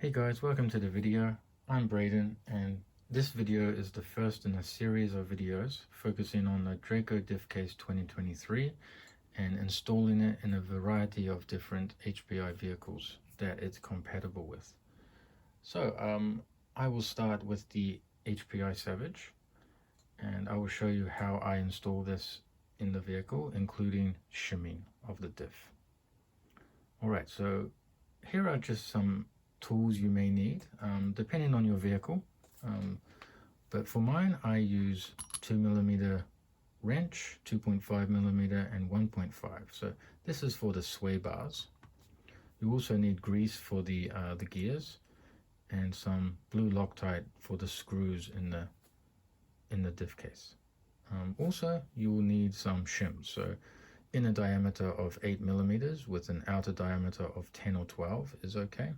Hey guys, welcome to the video. I'm Braden, and this video is the first in a series of videos focusing on the Draco Diff Case 2023 and installing it in a variety of different HPI vehicles that it's compatible with. So I will start with the HPI Savage, and I will show you how I install this in the vehicle, including shimming of the diff. Alright, so here are just some tools you may need depending on your vehicle, but for mine I use 2mm wrench, 2.5mm and 1.5. So this is for the sway bars. You also need grease for the gears and some blue Loctite for the screws in the diff case. Also you will need some shims, so inner diameter of 8mm with an outer diameter of 10 or 12 is okay.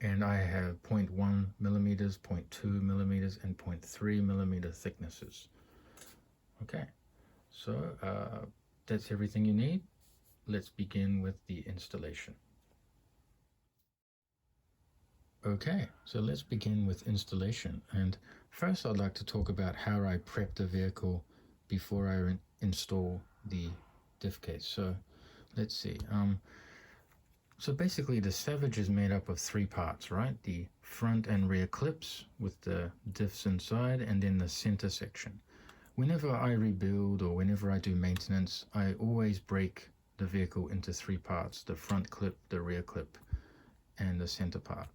And I have 0.1 millimeters, 0.2 millimeters, and 0.3 millimeter thicknesses. Okay, so that's everything you need. Let's begin with the installation. Okay, so let's begin with installation. And first I'd like to talk about how I prep the vehicle before I install the diff case. So let's see. So basically the Savage is made up of three parts, right? The front and rear clips with the diffs inside, and then the center section. Whenever I rebuild or whenever I do maintenance, I always break the vehicle into three parts: the front clip, the rear clip, and the center part.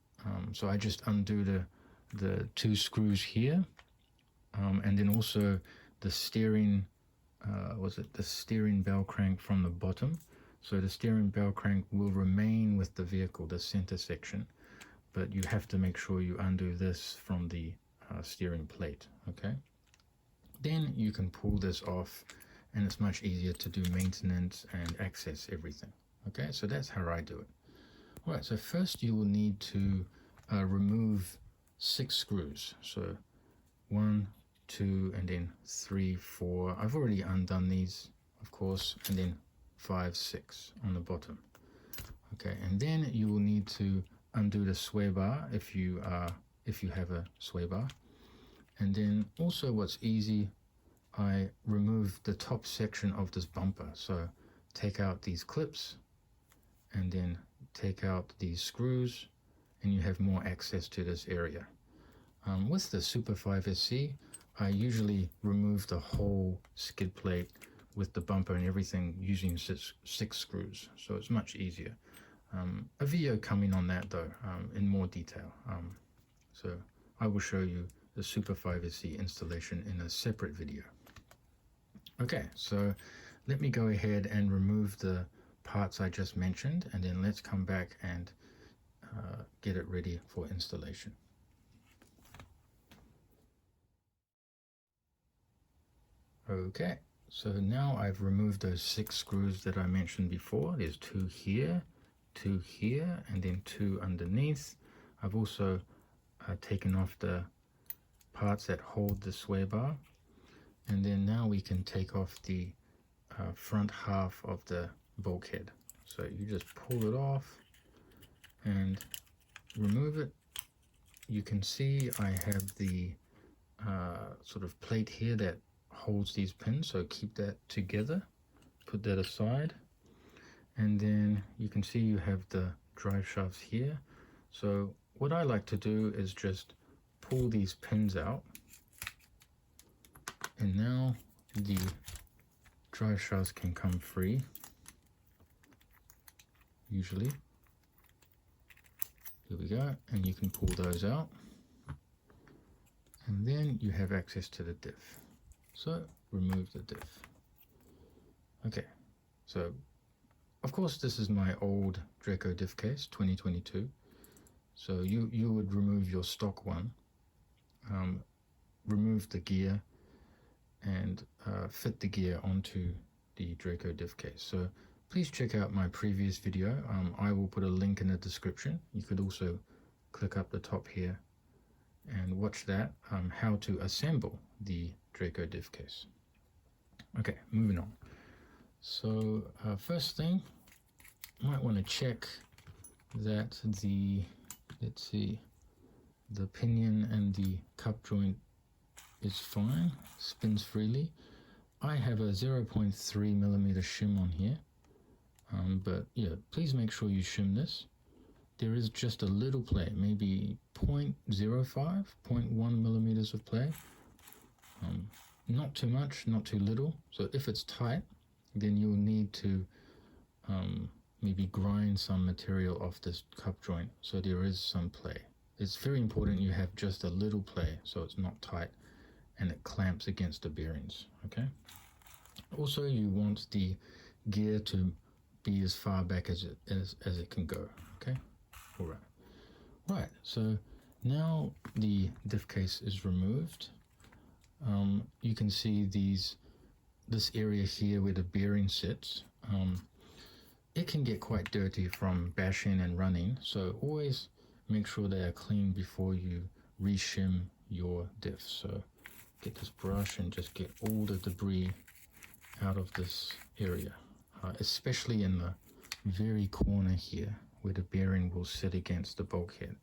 So I just undo the two screws here, and then also the steering, the steering bell crank from the bottom. So the steering bell crank will remain with the vehicle, the center section, but you have to make sure you undo this from the steering plate, okay? Then you can pull this off and it's much easier to do maintenance and access everything, okay? So that's how I do it. All right, so first you will need to remove 6 screws. So 1, 2, and then 3, 4. I've already undone these, of course, and then 5, 6 on the bottom. Okay, and then you will need to undo the sway bar if you have a sway bar. And then also what's easy, I remove the top section of this bumper. So take out these clips and then take out these screws, and you have more access to this area. With the Super 5SC, I usually remove the whole skid plate with the bumper and everything using six screws, so it's much easier. A video coming on that though, in more detail. So I will show you the Super 5SC installation in a separate video. Okay, so let me go ahead and remove the parts I just mentioned, and then let's come back and get it ready for installation. Okay, so now I've removed those 6 screws that I mentioned before. There's 2 here, 2 here, and then 2 underneath. I've also taken off the parts that hold the sway bar, and then now we can take off the front half of the bulkhead. So you just pull it off and remove it. You can see I have the sort of plate here that holds these pins, so keep that together, put that aside, and then you can see you have the drive shafts here. So what I like to do is just pull these pins out, and now the drive shafts can come free, usually. Here we go, and you can pull those out, and then you have access to the diff. So remove the diff. Okay, so of course this is my old Draco Diff Case 2022. So you would remove your stock one, remove the gear, and fit the gear onto the Draco Diff Case. So please check out my previous video. I will put a link in the description. You could also click up the top here and watch that, how to assemble the Draco Diff Case. Okay, moving on. So first thing, you might want to check that the let's see, the pinion and the cup joint is fine, spins freely. I have a 0.3 millimeter shim on here, but yeah, please make sure you shim this. There is just a little play, maybe 0.05, 0.1 millimeters of play. Not too much, not too little. So if it's tight, then you'll need to maybe grind some material off this cup joint so there is some play. It's very important you have just a little play so it's not tight and it clamps against the bearings, okay? Also, you want the gear to be as far back as it can go, okay? All right. Right, so now the diff case is removed. You can see this area here where the bearing sits. It can get quite dirty from bashing and running, so always make sure they are clean before you reshim your diff. So get this brush and just get all the debris out of this area, especially in the very corner here where the bearing will sit against the bulkhead.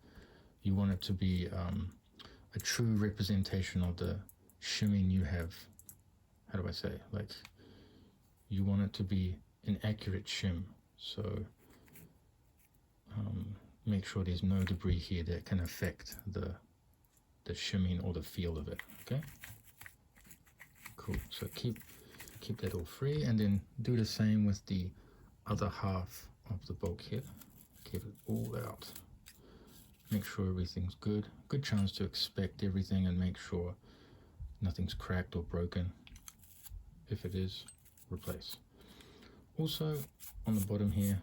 You want it to be a true representation of the shimming you have. How do I say? Like, you want it to be an accurate shim. So make sure there's no debris here that can affect the shimming or the feel of it, okay? Cool, so keep that all free, and then do the same with the other half of the bulkhead. Get it all out. Make sure everything's good. Good chance to inspect everything and make sure nothing's cracked or broken. If it is, replace. Also, on the bottom here,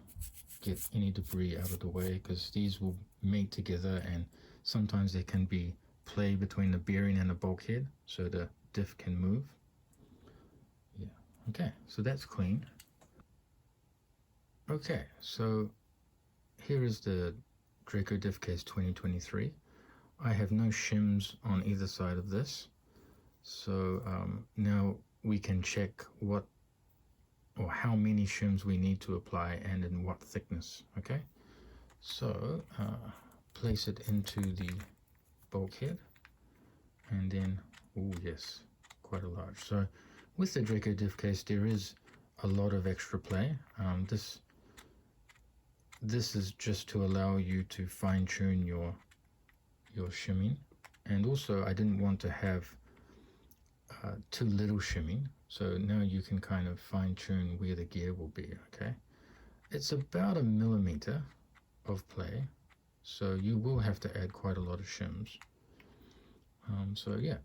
get any debris out of the way because these will mate together and sometimes there can be play between the bearing and the bulkhead so the diff can move. Yeah, okay, so that's clean. Okay, so here is the Draco Diff Case 2023. I have no shims on either side of this. So now we can check what or how many shims we need to apply and in what thickness, okay? So place it into the bulkhead and then, oh yes, quite a large. So with the Draco Diff Case there is a lot of extra play. This is just to allow you to fine-tune your shimming, and also I didn't want to have too little shimming, so now you can kind of fine-tune where the gear will be, okay? It's about 1 millimeter of play, so you will have to add quite a lot of shims. So yeah,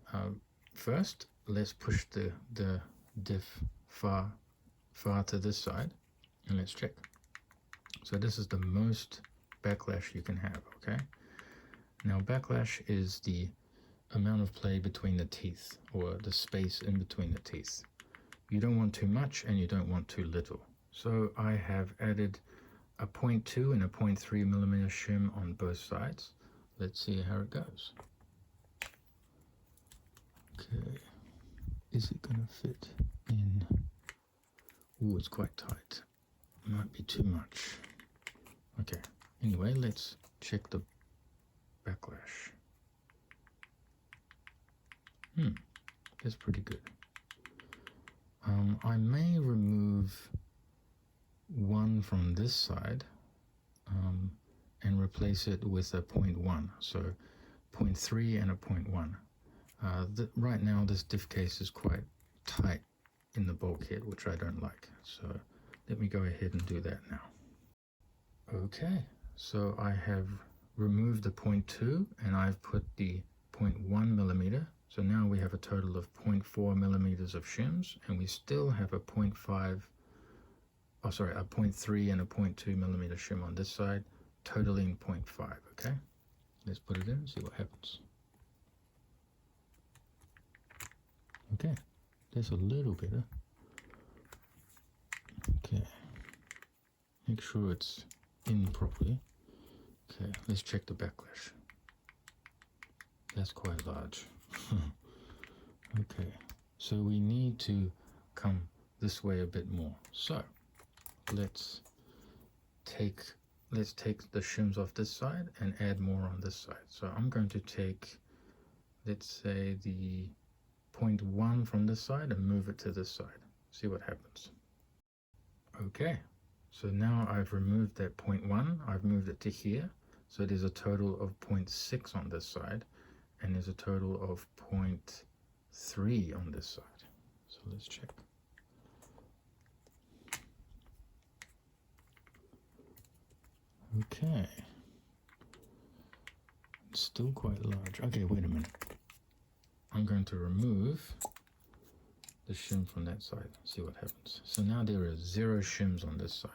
first let's push the diff far to this side and let's check. So this is the most backlash you can have, okay? Now backlash is the amount of play between the teeth, or the space in between the teeth. You don't want too much and you don't want too little. So I have added a 0.2 and a 0.3 millimeter shim on both sides. Let's see how it goes. Okay, is it gonna fit in? Oh, it's quite tight. Might be too much. Okay, anyway, let's check the backlash. That's pretty good. I may remove one from this side and replace it with a 0.1, so 0.3 and a 0.1. Right now this diff case is quite tight in the bulkhead, which I don't like, so let me go ahead and do that now. Okay, so I have removed the 0.2 and I've put the 0.1 millimeter. So now we have a total of 0.4 millimeters of shims, and we still have a 0.3 and a 0.2 millimeter shim on this side, totaling 0.5, okay? Let's put it in and see what happens. Okay, that's a little better. Okay, make sure it's in properly. Okay, let's check the backlash. That's quite large. Okay, so we need to come this way a bit more. So let's take let's take the shims off this side and add more on this side. So I'm going to take, let's say, the 0.1 from this side and move it to this side. See what happens. Okay, so now I've removed that 0.1, I've moved it to here. So there's a total of 0.6 on this side, and there's a total of 0.3 on this side. So let's check. Okay, it's still quite large. Okay, wait a minute. I'm going to remove the shim from that side, see what happens. So now there are 0 shims on this side.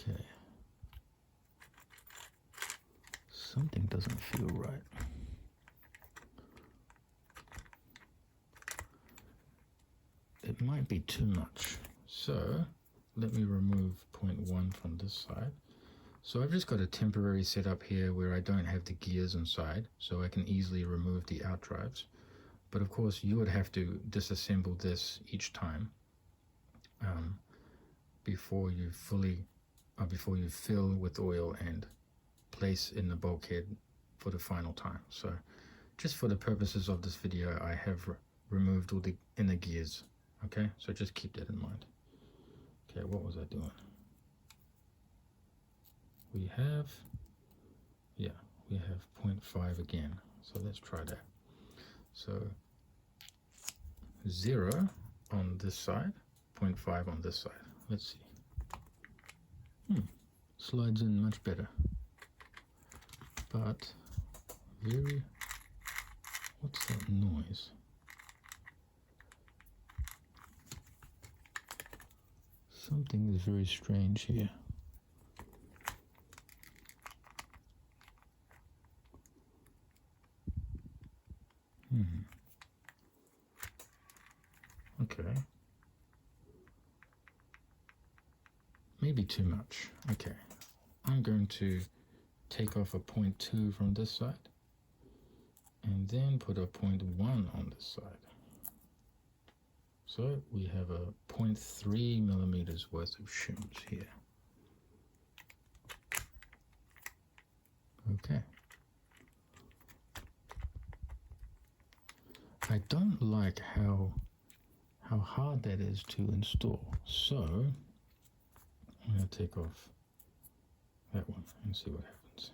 Okay. Something doesn't feel right. It might be too much. So let me remove 0.1 from this side. So I've just got a temporary setup here where I don't have the gears inside, so I can easily remove the out drives. But of course you would have to disassemble this each time before you fill with oil and place in the bulkhead for the final time. So just for the purposes of this video, I have removed all the inner gears. Okay, so just keep that in mind. Okay, what was I doing? We have 0.5 again. So let's try that. So 0 on this side, 0.5 on this side. Let's see. Slides in much better. But what's that noise? Something is very strange here. Okay. Maybe too much. Okay. I'm going to take off a 0.2 from this side and then put a 0.1 on this side. So we have a 0.3 millimeters worth of shims here. Okay. I don't like how hard that is to install. So I'm going to take off that one and see what happens.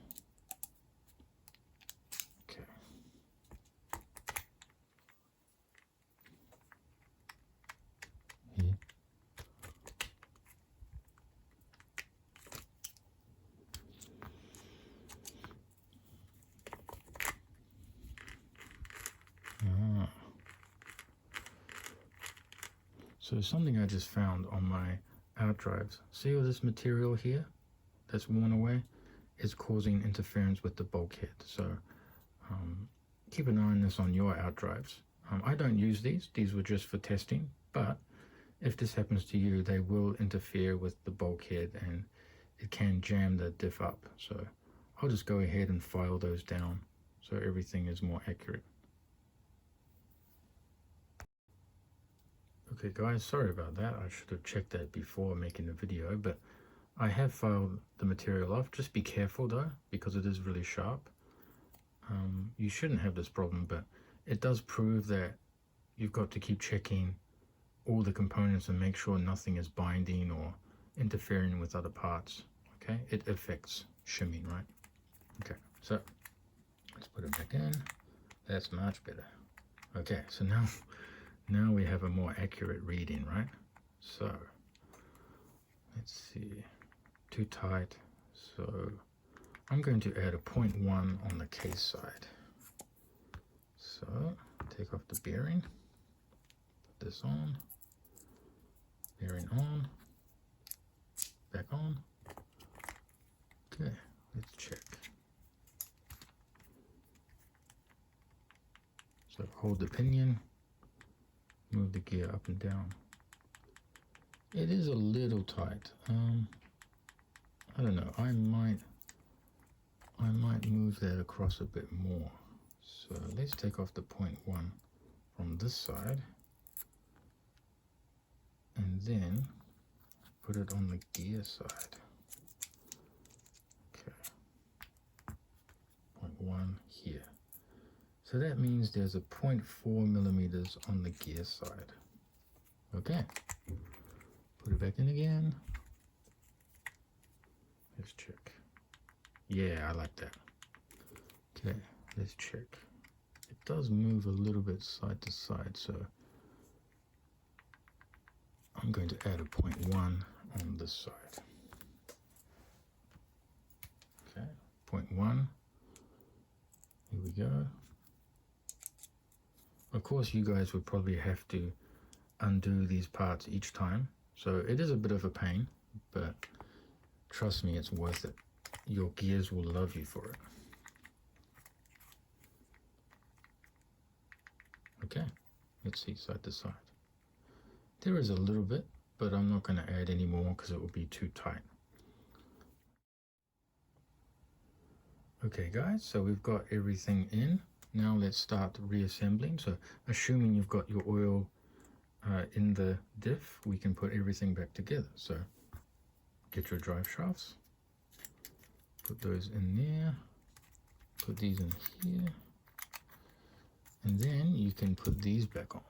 Okay. Here. So something I just found on my out drives. See all this material here that's worn away? It's causing interference with the bulkhead. So keep an eye on this on your out drives. I don't use these. These were just for testing. But if this happens to you, they will interfere with the bulkhead and it can jam the diff up. So I'll just go ahead and file those down so everything is more accurate. Okay guys, sorry about that. I should have checked that before making the video, but I have filed the material off. Just be careful though, because it is really sharp. You shouldn't have this problem, but it does prove that you've got to keep checking all the components and make sure nothing is binding or interfering with other parts. Okay, it affects shimming, right? Okay, so let's put it back in. That's much better. Okay, so now we have a more accurate reading, right? So let's see, too tight. So I'm going to add a 0.1 on the case side. So take off the bearing, put this on, bearing on, back on. Okay, let's check. So hold the pinion, move the gear up and down. It is a little tight. I don't know, I might move that across a bit more. So let's take off the 0.1 from this side and then put it on the gear side. down here. So that means there's a 0.4 millimeters on the gear side. Okay, put it back in again. Let's check. Yeah, I like that. Okay, let's check. It does move a little bit side to side, so I'm going to add a 0.1 on this side. Okay, 0.1. Here we go. Of course, you guys would probably have to undo these parts each time, so it is a bit of a pain, but trust me, it's worth it. Your gears will love you for it. Okay, let's see side to side. There is a little bit, but I'm not going to add any more because it will be too tight. Okay guys, so we've got everything in. Now let's start reassembling. So assuming you've got your oil in the diff, we can put everything back together. So get your drive shafts, put those in there, put these in here, and then you can put these back on.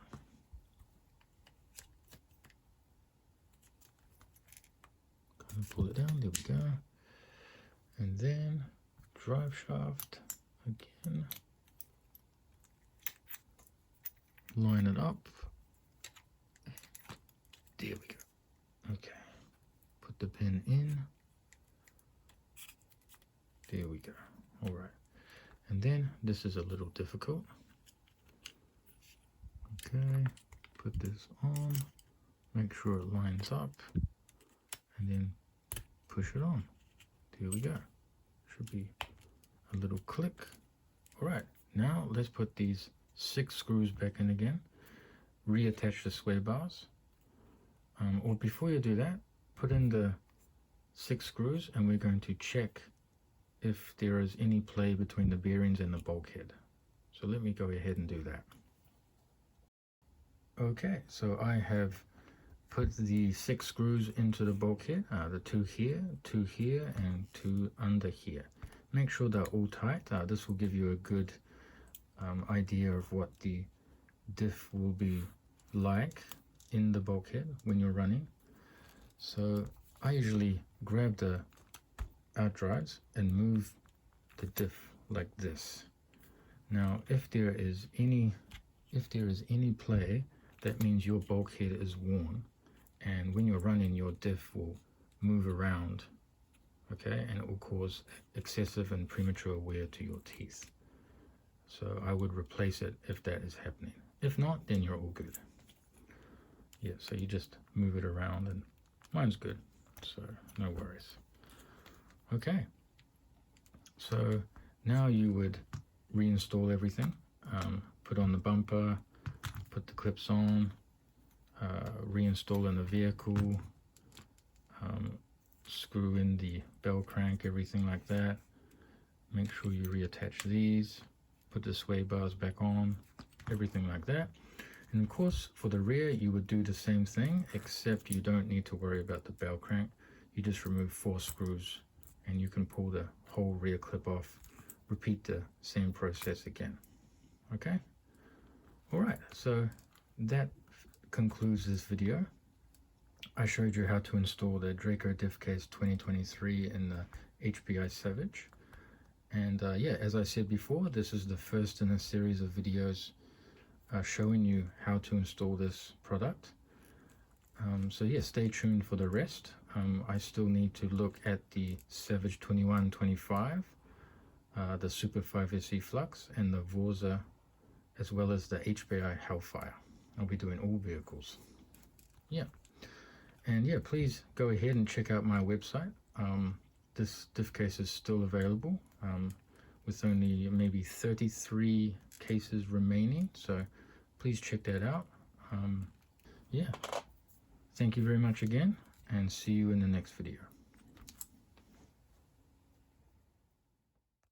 Kind of pull it down, there we go. And then drive shaft again. Line it up. There we go. Okay. Put the pin in. There we go. All right. And then this is a little difficult. Okay. Put this on. Make sure it lines up. And then push it on. There we go. Should be a little click. All right. Now let's put these 6 screws back in again. Reattach the sway bars. Or before you do that, put in the 6 screws and we're going to check if there is any play between the bearings and the bulkhead. So let me go ahead and do that. Okay, so I have put the 6 screws into the bulkhead, the 2 here, 2 here, and 2 under here. Make sure they're all tight. This will give you a good idea of what the diff will be like in the bulkhead when you're running. So I usually grab the outdrives and move the diff like this. Now if there is any play, that means your bulkhead is worn, and when you're running your diff will move around, okay, and it will cause excessive and premature wear to your teeth. So I would replace it if that is happening. If not, then you're all good. Yeah, so you just move it around, and mine's good, so no worries. Okay, so now you would reinstall everything. Put on the bumper, put the clips on, reinstall in the vehicle, screw in the bell crank, everything like that. Make sure you reattach these, put the sway bars back on, everything like that. And of course for the rear you would do the same thing, except you don't need to worry about the bell crank. You just remove 4 screws and you can pull the whole rear clip off. Repeat the same process again. Okay, all right, so that concludes this video. I showed you how to install the Draco Diff Case 2023 in the HPI Savage. And yeah, as I said before, this is the first in a series of videos showing you how to install this product. So yeah, stay tuned for the rest. I still need to look at the Savage 2125, the Super 5SE Flux, and the Vorza, as well as the HPI Hellfire. I'll be doing all vehicles. Yeah, and yeah, please go ahead and check out my website. This diff case is still available, with only maybe 33 cases remaining, so please check that out. Yeah, thank you very much again, and see you in the next video.